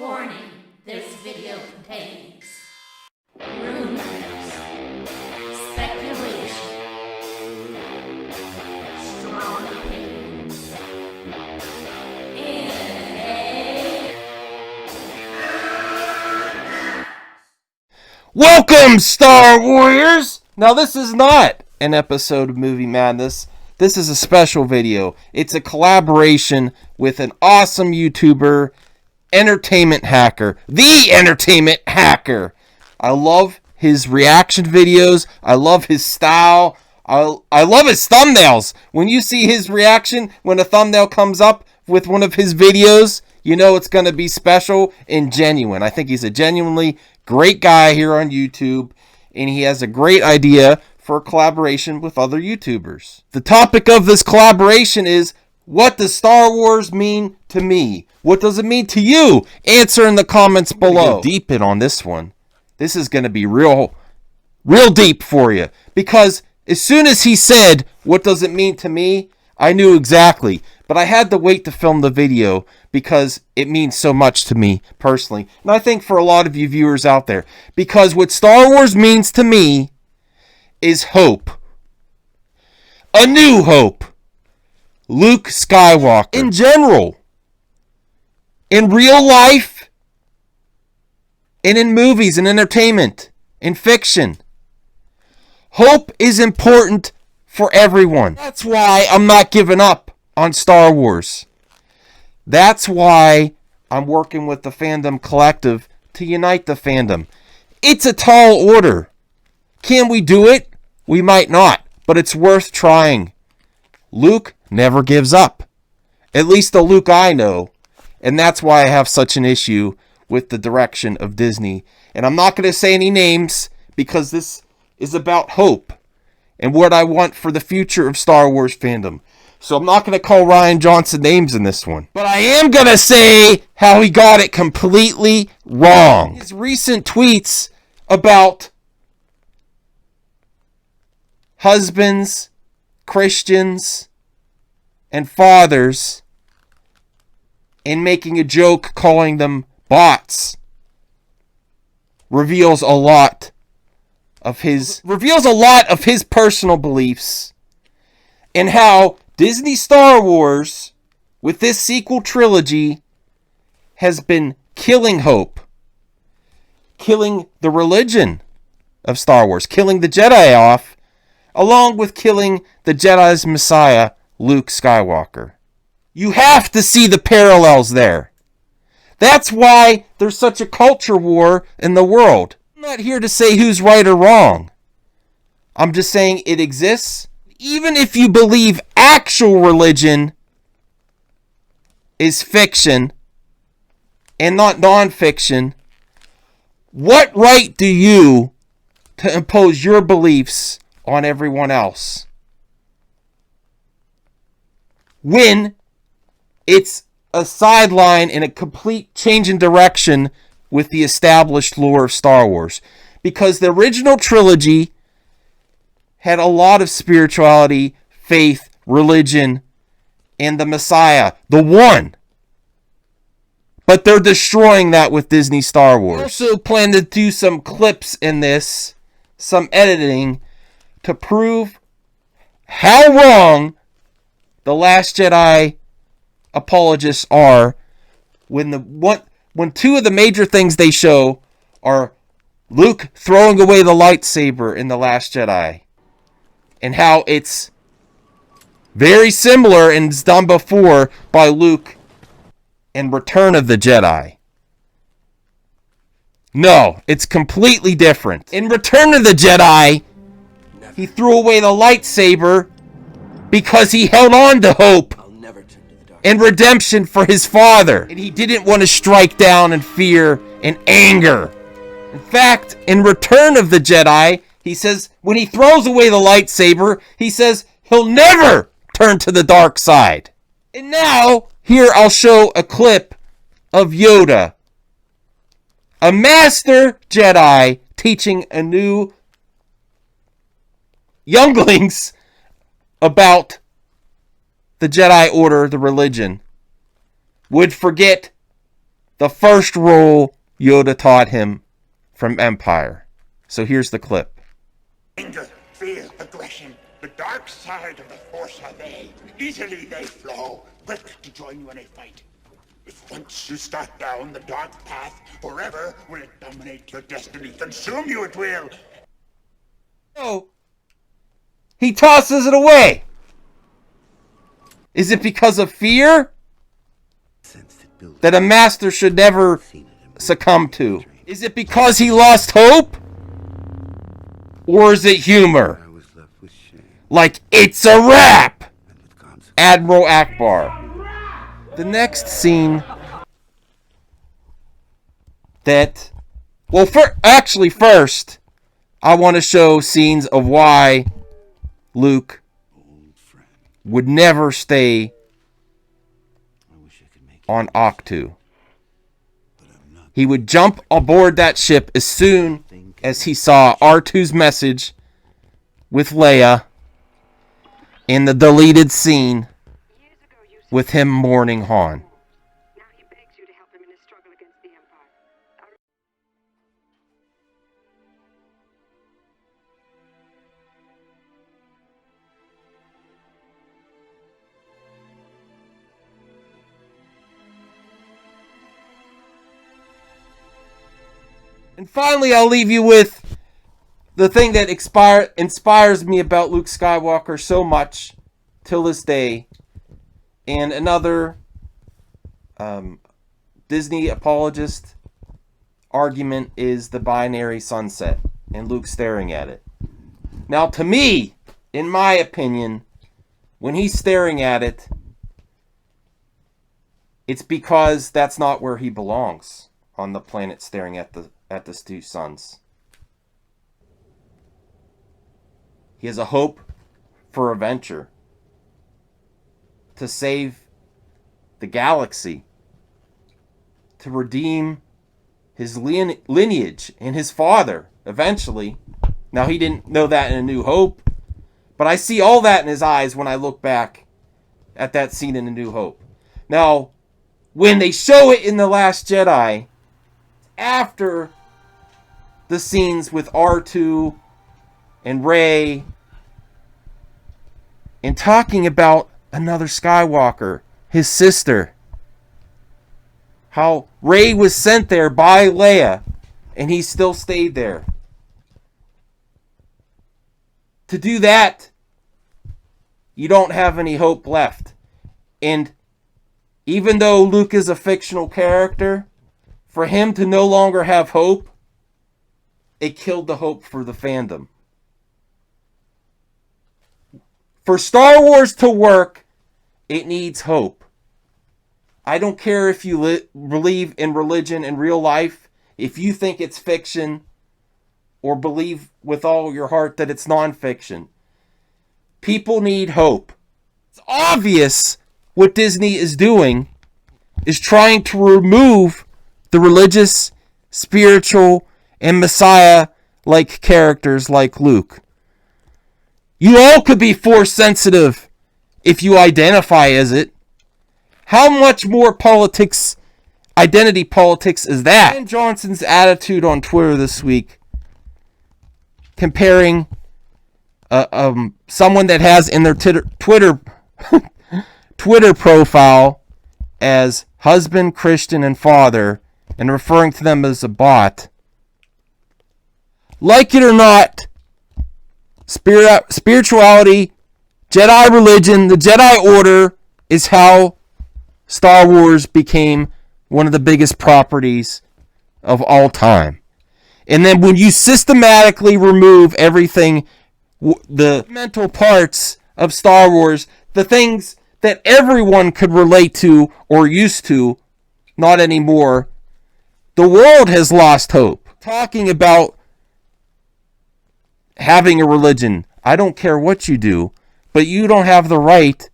Warning, this video contains rumors, speculation, strong opinions, and Welcome, Star Warriors! Now, this is not an episode of Movie Madness. This is a special video. It's a collaboration with an awesome YouTuber, Entertainment Hacker. The Entertainment Hacker! I love his reaction videos. I love his style. I love his thumbnails. When you see his reaction, when a thumbnail comes up with one of his videos, you know it's going to be special and genuine. I think he's a genuinely great guy here on YouTube, and he has a great idea for a collaboration with other YouTubers. The topic of this collaboration is, what does Star Wars mean to me? What does it mean to you? Answer in the comments below. Go deep in on this one. This is going to be real deep for you, because as soon as he said, what does it mean to me? I knew exactly, but I had to wait to film the video because it means so much to me personally. And I think for a lot of you viewers out there, because what Star Wars means to me is hope. A new hope. Luke Skywalker. In general. In real life. And in movies and entertainment. In fiction. Hope is important for everyone. That's why I'm not giving up on Star Wars. That's why I'm working with the Fandom Collective to unite the fandom. It's a tall order. Can we do it? We might not, but it's worth trying. Luke never gives up. At least the Luke I know. And that's why I have such an issue with the direction of Disney. And I'm not going to say any names because this is about hope and what I want for the future of Star Wars fandom. So I'm not going to call Rian Johnson names in this one. But I am going to say how he got it completely wrong. His recent tweets about husbands, Christians, and fathers, and making a joke calling them bots, reveals a lot of his personal beliefs, and how Disney Star Wars, with this sequel trilogy, has been killing hope, killing the religion of Star Wars, killing the Jedi off, along with killing the Jedi's Messiah, Luke Skywalker. You have to see the parallels there. That's why there's such a culture war in the world. I'm not here to say who's right or wrong. I'm just saying it exists. Even if you believe actual religion is fiction and not non-fiction, what right do you to impose your beliefs on everyone else when it's a sideline and a complete change in direction with the established lore of Star Wars? Because the original trilogy had a lot of spirituality, faith, religion, and the Messiah, the one. But they're destroying that with Disney Star Wars. I also plan to do some clips in this, some editing, to prove how wrong the Last Jedi apologists are when two of the major things they show are Luke throwing away the lightsaber in The Last Jedi, and how it's very similar and it's done before by Luke in Return of the Jedi. No, it's completely different. In Return of the Jedi, he threw away the lightsaber because he held on to hope and redemption for his father. And he didn't want to strike down in fear and anger. In fact, in Return of the Jedi, he says, when he throws away the lightsaber, he says he'll never turn to the dark side. And now, here I'll show a clip of Yoda, a master Jedi, teaching a new younglings about the Jedi Order, the religion, would forget the first rule Yoda taught him from Empire. So here's the clip. Anger, fear, aggression. The dark side of the Force are they. Easily they flow, quick to join you in a fight. If once you start down the dark path, forever will it dominate your destiny. Consume you it will. Oh, he tosses it away. Is it because of fear that a master should never succumb to? Is it because he lost hope? Or is it humor? Like, it's a wrap! Admiral Akbar. The next scene that... Well, first, I want to show scenes of why Luke would never stay on Octu. He would jump aboard that ship as soon as he saw R2's message with Leia in the deleted scene with him mourning Han. Now he begs you to help him in his struggle against the Empire. And finally, I'll leave you with the thing that inspires me about Luke Skywalker so much till this day. And another Disney apologist argument is the binary sunset and Luke staring at it. Now, to me, in my opinion, when he's staring at it, it's because that's not where he belongs on the planet staring at the two suns. He has a hope for adventure to save the galaxy, to redeem his lineage and his father eventually. Now, he didn't know that in A New Hope, but I see all that in his eyes when I look back at that scene in A New Hope. Now, when they show it in The Last Jedi, after the scenes with R2 and Rey, and talking about another Skywalker, his sister, how Rey was sent there by Leia, and he still stayed there. To do that, you don't have any hope left. And even though Luke is a fictional character, for him to no longer have hope, it killed the hope for the fandom. For Star Wars to work, it needs hope. I don't care if you believe in religion in real life, if you think it's fiction, or believe with all your heart that it's non-fiction. People need hope. It's obvious what Disney is doing is trying to remove the religious, spiritual, and Messiah-like characters like Luke. You all could be Force sensitive if you identify as it. How much more politics, identity politics is that? Ryan Johnson's attitude on Twitter this week, comparing someone that has in their Twitter profile as husband, Christian, and father, and referring to them as a bot. Like it or not, spirituality, Jedi religion, the Jedi Order is how Star Wars became one of the biggest properties of all time. And then when you systematically remove everything, the mental parts of Star Wars, the things that everyone could relate to or used to, not anymore, the world has lost hope. Talking about having a religion, I don't care what you do, but you don't have the right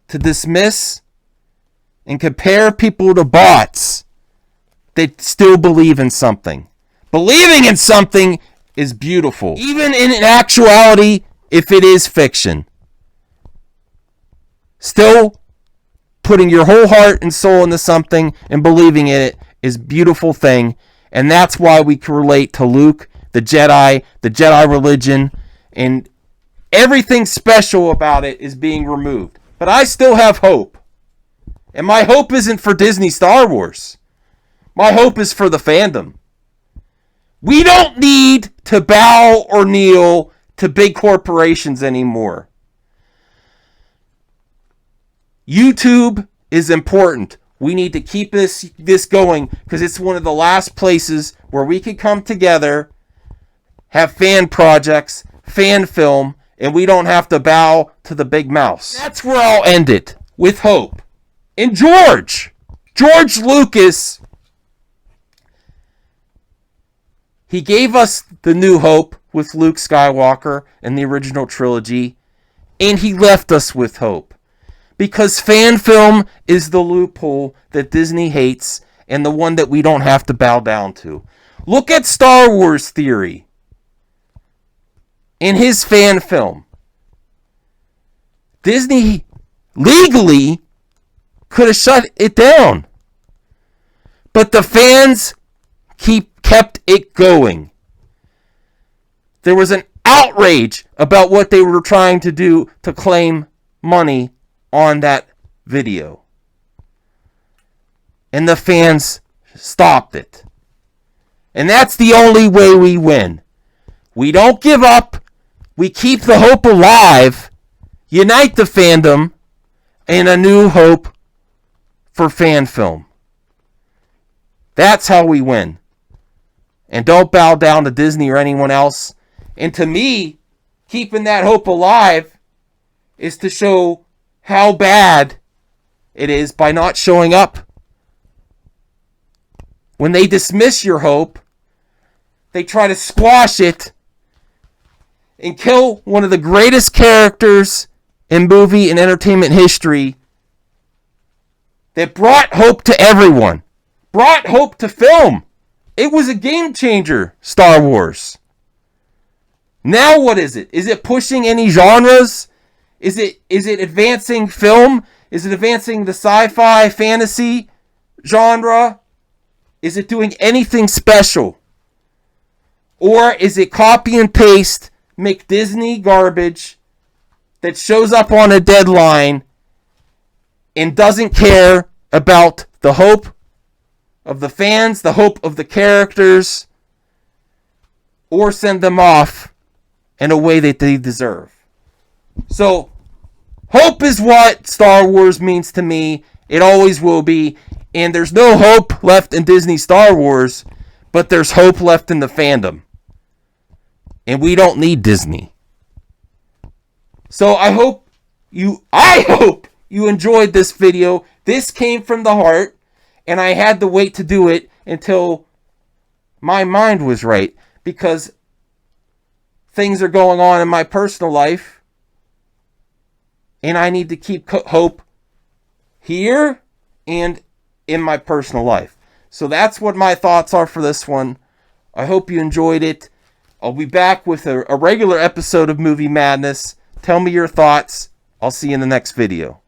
to dismiss and compare people to bots that still believe in something. Believing in something is beautiful, even in actuality, if it is fiction. Still, putting your whole heart and soul into something and believing in it is a beautiful thing. And that's why we can relate to Luke, the Jedi religion, and everything special about it is being removed. But I still have hope. And my hope isn't for Disney Star Wars. My hope is for the fandom. We don't need to bow or kneel to big corporations anymore. YouTube is important. We need to keep this going because it's one of the last places where we can come together, have fan projects, fan film, and we don't have to bow to the big mouse. That's where I'll end it, with hope. And George Lucas, he gave us the new hope with Luke Skywalker and the original trilogy, and he left us with hope. Because fan film is the loophole that Disney hates and the one that we don't have to bow down to. Look at Star Wars Theory in his fan film. Disney legally could have shut it down. But the fans kept it going. There was an outrage about what they were trying to do to claim money on that video. And the fans stopped it. And that's the only way we win. We don't give up. We keep the hope alive. Unite the fandom. And a new hope for fan film. That's how we win. And don't bow down to Disney or anyone else. And to me, keeping that hope alive is to show how bad it is by not showing up. When they dismiss your hope, they try to squash it and kill one of the greatest characters in movie and entertainment history that brought hope to everyone. Brought hope to film. It was a game changer, Star Wars. Now what is it? Is it pushing any genres? Is it advancing film? Is it advancing the sci-fi, fantasy genre? Is it doing anything special? Or is it copy and paste, make Disney garbage that shows up on a deadline and doesn't care about the hope of the fans, the hope of the characters, or send them off in a way that they deserve? So, hope is what Star Wars means to me. It always will be. And there's no hope left in Disney Star Wars, but there's hope left in the fandom. And we don't need Disney. So I hope you enjoyed this video. This came from the heart, and I had to wait to do it until my mind was right, because things are going on in my personal life, and I need to keep hope here and in my personal life. So that's what my thoughts are for this one. I hope you enjoyed it. I'll be back with a regular episode of Movie Madness. Tell me your thoughts. I'll see you in the next video.